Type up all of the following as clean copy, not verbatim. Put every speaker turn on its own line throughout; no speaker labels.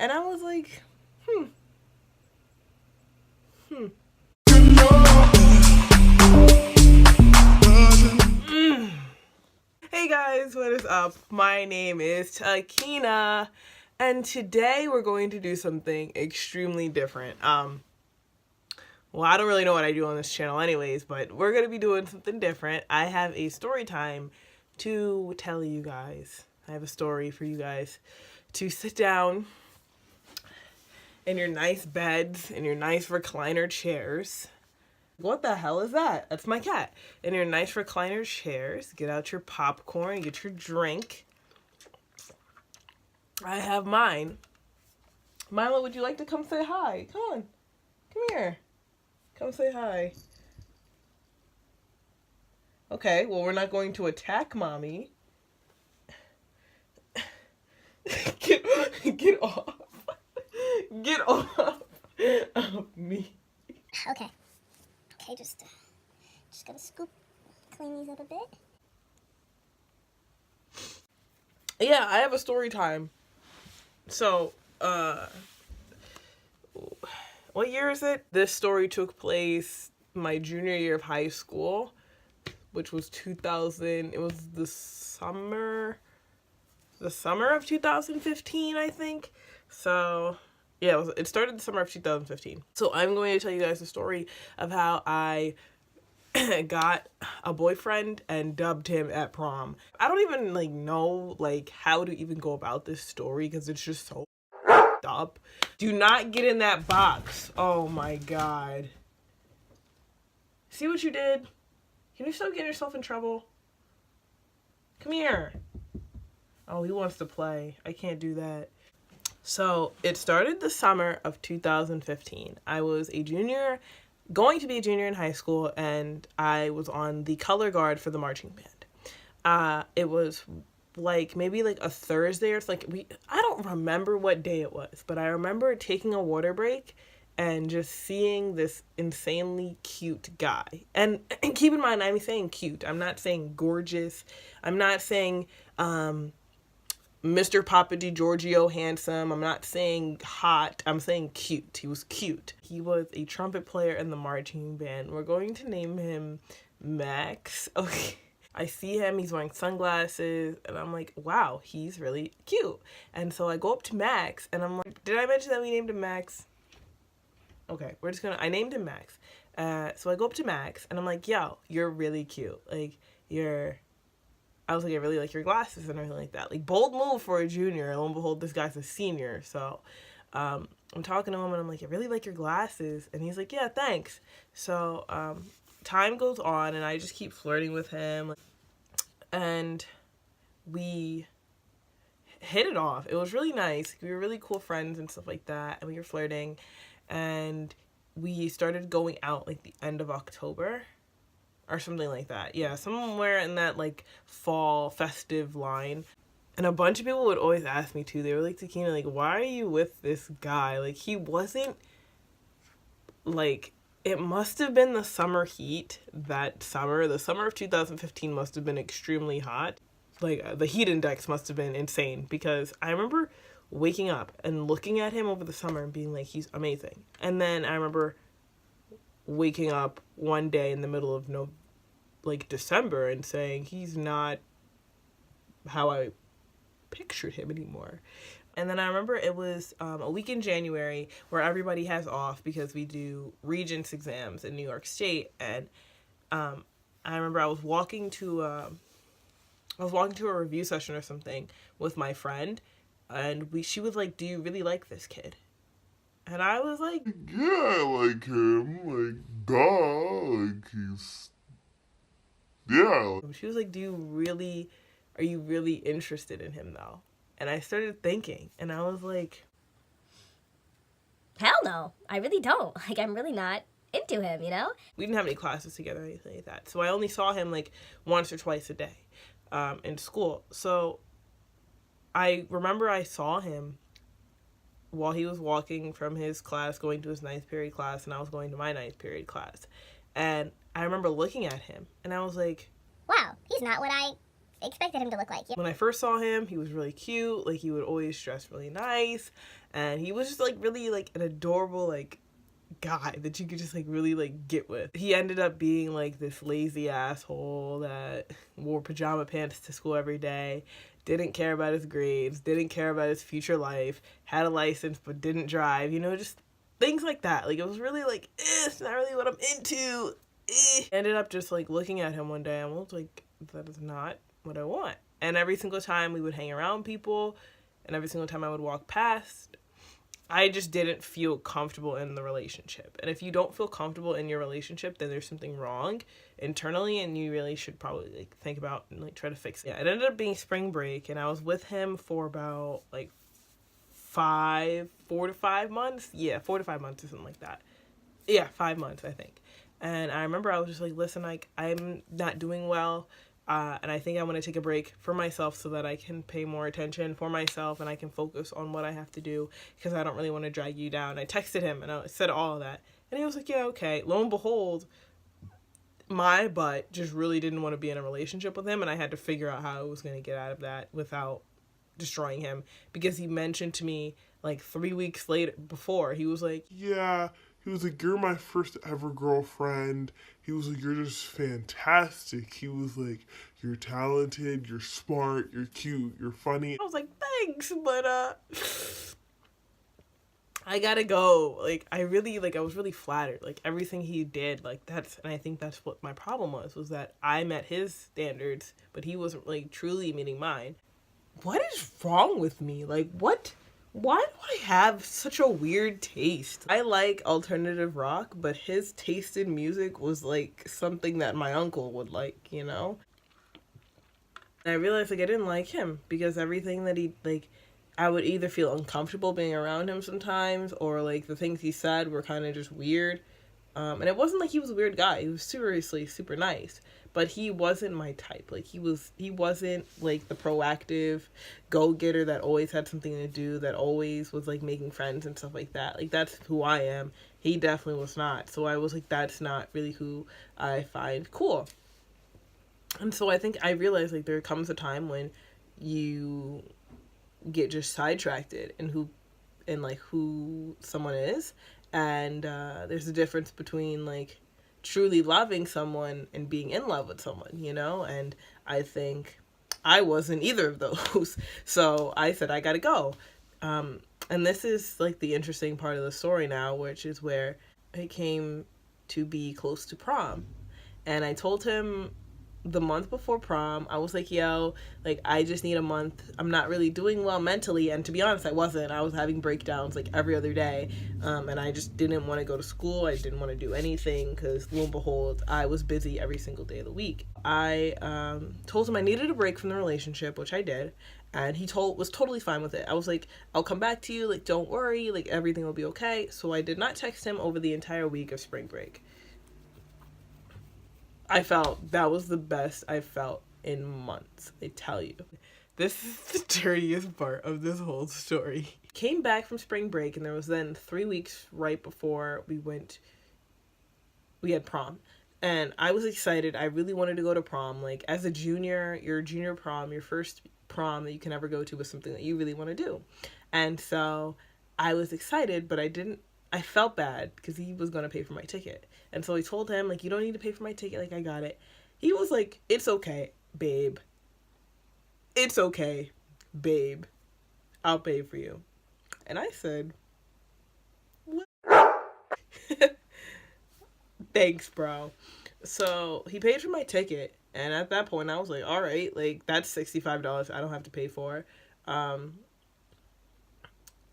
And I was like, Hey guys, what is up? My name is Takina, and today we're going to do something extremely different. Well, I don't really know what I do on this channel anyways, but we're going to be doing something different. I have a story time to tell you guys. I have a story for you guys to sit down in your nice beds, in your nice recliner chairs. What the hell is that? That's my cat. In your nice recliner chairs, get out your popcorn, get your drink. I have mine. Milo, would you like to come say hi? Come on. Come here. Come say hi. Okay, well, we're not going to attack Mommy. Get off. Get off of me.
Okay, just gotta scoop, clean these up a bit.
Yeah, I have a story time. So, what year is it? This story took place my junior year of high school, which was 2000. It was the summer of 2015, I think. So, yeah, it started the summer of 2015. So I'm going to tell you guys the story of how I got a boyfriend and dubbed him at prom. I don't even know how to even go about this story because it's just so up. Do not get in that box. Oh my god. See what you did? Can you stop getting yourself in trouble? Come here. Oh, he wants to play. I can't do that. So it started the summer of 2015. I was a junior, going to be a junior in high school, and I was on the color guard for the marching band. It was maybe a Thursday, or I don't remember what day it was, but I remember taking a water break and just seeing this insanely cute guy. And keep in mind, I'm saying cute. I'm not saying gorgeous. I'm not saying Mr. Papa DiGiorgio handsome. I'm not saying hot. I'm saying cute. He was cute. He was a trumpet player in the marching band. We're going to name him Max. Okay. I see him, he's wearing sunglasses, and I'm like, wow, he's really cute. And so I go up to Max, and I'm like, did I mention that we named him Max? Okay, I named him Max. So I go up to Max, and I'm like, yo, you're really cute. I was like, I really like your glasses and everything like that. Bold move for a junior. And lo and behold, this guy's a senior. So I'm talking to him, and I'm like, I really like your glasses. And he's like, yeah, thanks. So time goes on, and I just keep flirting with him. And we hit it off. It was really nice. We were really cool friends and stuff like that. And we were flirting. And we started going out the end of October. Or something like that. Yeah, somewhere in that fall festive line. And a bunch of people would always ask me too. They were like, Takina, why are you with this guy? He wasn't it must have been the summer heat that summer. The summer of 2015 must have been extremely hot. The heat index must have been insane, because I remember waking up and looking at him over the summer and being like, he's amazing. And then I remember waking up one day in the middle of December and saying, he's not how I pictured him anymore. And then I remember it was a week in January where everybody has off because we do Regents exams in New York State. And I remember I was walking to a review session or something with my friend, and she was like, do you really like this kid? And I was like, yeah, I like him. He's... Yeah. She was like, are you really interested in him though? And I started thinking, and I was like,
hell no, I really don't. I'm really not into him, you know?
We didn't have any classes together or anything like that. So I only saw him once or twice a day in school. So I remember I saw him while he was walking from his class, going to his ninth period class, and I was going to my ninth period class. And I remember looking at him, and I was like,
wow, he's not what I expected him to look like.
When I first saw him, he was really cute. Like, he would always dress really nice, and he was just like really like an adorable like guy that you could just like really like get with. He ended up being like this lazy asshole that wore pajama pants to school every day, didn't care about his grades, didn't care about his future life, had a license but didn't drive, you know, just things like that. Like, it was really like, it's not really what I'm into. Ended up just like looking at him one day and was like, that is not what I want. And every single time we would hang around people, and every single time I would walk past, I just didn't feel comfortable in the relationship. And if you don't feel comfortable in your relationship, then there's something wrong internally, and you really should probably like think about and like try to fix it. Yeah, it ended up being spring break, and I was with him for about like 4 to 5 months. Yeah, 4 to 5 months or something like that. Yeah, 5 months, I think. And I remember I was just like, listen, like, I'm not doing well. And I think I want to take a break for myself so that I can pay more attention for myself and I can focus on what I have to do, because I don't really want to drag you down. I texted him and I said all of that. And he was like, yeah, okay. Lo and behold, my butt just really didn't want to be in a relationship with him. And I had to figure out how I was going to get out of that without destroying him, because he mentioned to me like 3 weeks later before, he was like,
yeah, he was like, you're my first ever girlfriend. He was like, you're just fantastic. He was like, you're talented, you're smart, you're cute, you're funny.
I was like, thanks, but I gotta go. Like, I was really flattered. Like, everything he did, like, and I think that's what my problem was that I met his standards, but he wasn't like truly meeting mine. What is wrong with me? Like, what? Why do I have such a weird taste? I like alternative rock, but his taste in music was like something that my uncle would like, you know? And I realized like I didn't like him because everything that he, like, I would either feel uncomfortable being around him sometimes, or like the things he said were kind of just weird. And it wasn't like he was a weird guy. He was seriously super nice. But he wasn't my type. Like, he wasn't like the proactive go-getter that always had something to do, that always was like making friends and stuff like that. Like, that's who I am. He definitely was not. So I was like, that's not really who I find cool. And so I think I realized like there comes a time when you get just sidetracked in who someone is. And there's a difference between like truly loving someone and being in love with someone, you know? And I think I wasn't either of those. So I said, I gotta go. And this is like the interesting part of the story now, which is where it came to be close to prom. And I told him the month before prom, I was like, yo, like, I just need a month. I'm not really doing well mentally. And to be honest, I wasn't. I was having breakdowns like every other day. And I just didn't want to go to school. I didn't want to do anything because lo and behold, I was busy every single day of the week. I told him I needed a break from the relationship, which I did. And he was totally fine with it. I was like, I'll come back to you. Like, don't worry. Like, everything will be okay. So I did not text him over the entire week of spring break. I felt that was the best I felt in months, I tell you. This is the dirtiest part of this whole story. Came back from spring break, and there was then 3 weeks right before we had prom. And I was excited. I really wanted to go to prom. Like, as a junior, your junior prom, your first prom that you can ever go to was something that you really want to do. And so I was excited, but I felt bad because he was going to pay for my ticket. And so I told him, like, you don't need to pay for my ticket. Like, I got it. He was like, it's okay, babe. It's okay, babe. I'll pay for you. And I said, what? Thanks, bro. So he paid for my ticket. And at that point, I was like, all right, like, that's $65 I don't have to pay for.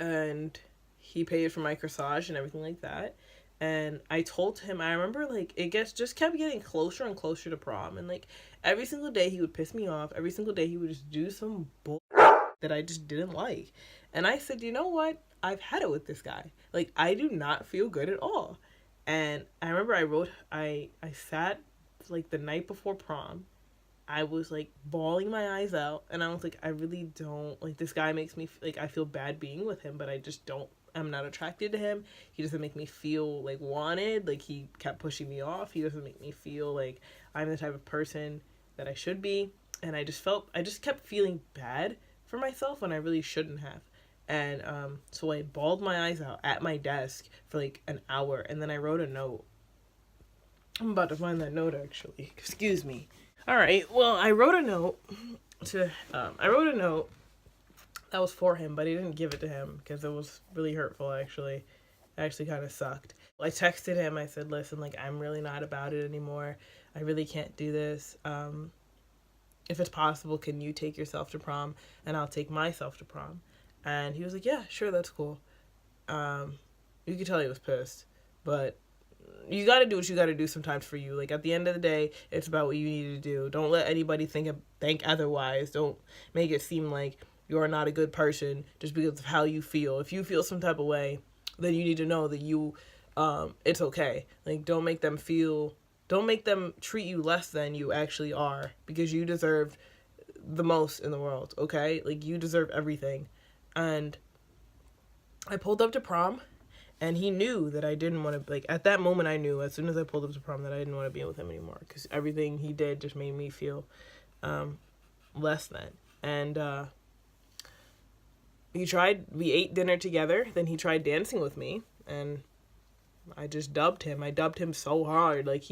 And he paid for my corsage and everything like that. And I told him, I remember, like, just kept getting closer and closer to prom. And, like, every single day he would piss me off. Every single day he would just do some bull that I just didn't like. And I said, you know what? I've had it with this guy. Like, I do not feel good at all. And I remember I sat, like, the night before prom. I was, like, bawling my eyes out. And I was like, I really don't, like, this guy makes me, like, I feel bad being with him. But I just don't. I'm not attracted to him. He doesn't make me feel like wanted. Like, he kept pushing me off. He doesn't make me feel like I'm the type of person that I should be. And I just kept feeling bad for myself when I really shouldn't have. And so I bawled my eyes out at my desk for like an hour, and then I wrote a note. I'm about to find that note, actually. Excuse me. All right. Well, I wrote a note that was for him, but I didn't give it to him because it was really hurtful, actually. It actually kind of sucked. I texted him. I said, listen, like, I'm really not about it anymore. I really can't do this. If it's possible, can you take yourself to prom and I'll take myself to prom? And he was like, yeah, sure, that's cool. You could tell he was pissed, but you got to do what you got to do sometimes for you. Like, at the end of the day, it's about what you need to do. Don't let anybody think otherwise. Don't make it seem like you're not a good person just because of how you feel. If you feel some type of way, then you need to know that it's okay. Like, don't make them treat you less than you actually are, because you deserve the most in the world, okay? Like, you deserve everything. And I pulled up to prom, and he knew that I didn't want to, like, at that moment I knew, as soon as I pulled up to prom, that I didn't want to be with him anymore, because everything he did just made me feel less than. And we ate dinner together, then he tried dancing with me, and I just dubbed him. I dubbed him so hard. Like,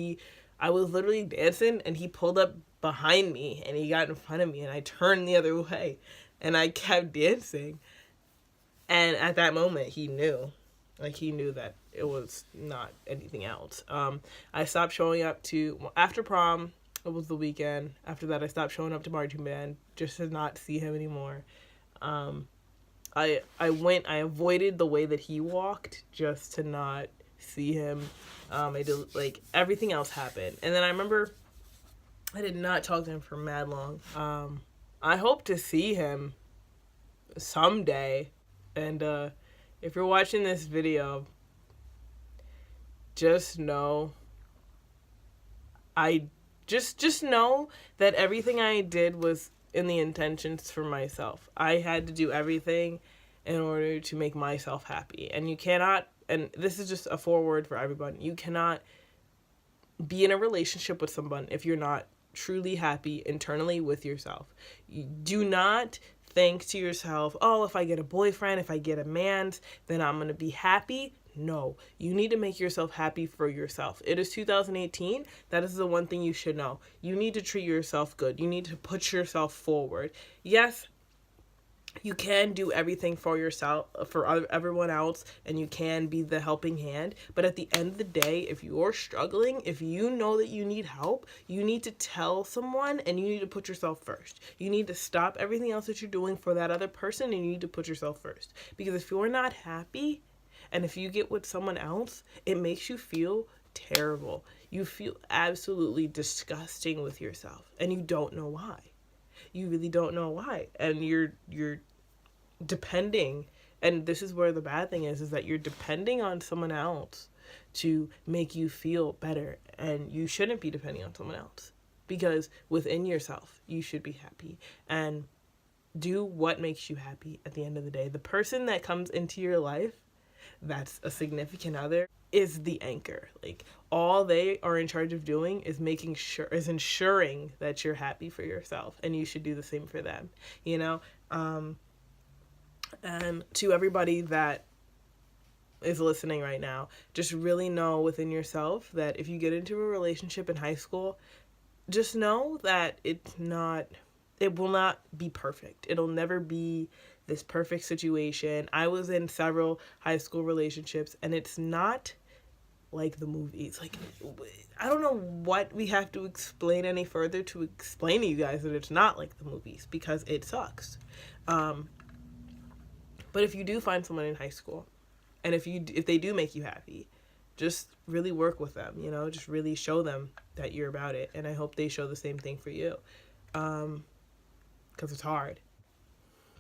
I was literally dancing, and he pulled up behind me, and he got in front of me, and I turned the other way, and I kept dancing. And at that moment, he knew. Like, he knew that it was not anything else. I stopped showing up after prom, it was the weekend. After that, I stopped showing up to marching band just to not see him anymore. I avoided the way that he walked just to not see him. I did, like, everything else happened. And then I remember I did not talk to him for mad long. I hope to see him someday. And if you're watching this video, just know just know that everything I did was in the intentions for myself. I had to do everything in order to make myself happy. And you cannot, and this is just a foreword for everyone, you cannot be in a relationship with someone if you're not truly happy internally with yourself. You do not think to yourself, oh, if I get a boyfriend, if I get a man, then I'm going to be happy. No, you need to make yourself happy for yourself. It is 2018. That is the one thing you should know. You need to treat yourself good. You need to put yourself forward. Yes, you can do everything for yourself, for everyone else, and you can be the helping hand. But at the end of the day, if you're struggling, if you know that you need help, you need to tell someone, and you need to put yourself first. You need to stop everything else that you're doing for that other person, and you need to put yourself first. Because if you're not happy, and if you get with someone else, it makes you feel terrible. You feel absolutely disgusting with yourself, and you don't know why. You really don't know why. And you're depending, and this is where the bad thing is that you're depending on someone else to make you feel better. And you shouldn't be depending on someone else, because within yourself, you should be happy and do what makes you happy at the end of the day. The person that comes into your life, that's a significant other, is the anchor. Like, all they are in charge of doing is ensuring that you're happy for yourself, and you should do the same for them, you know? And to everybody that is listening right now, just really know within yourself that if you get into a relationship in high school, just know that it will not be perfect. It'll never be this perfect situation. I was in several high school relationships, and it's not like the movies. Like, I don't know what we have to explain any further to explain to you guys that it's not like the movies, because it sucks. But if you do find someone in high school, and if they do make you happy, just really work with them, you know, just really show them that you're about it. And I hope they show the same thing for you, because it's hard.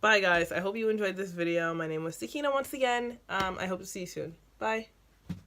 Bye, guys. I hope you enjoyed this video. My name was Sakina once again. I hope to see you soon. Bye.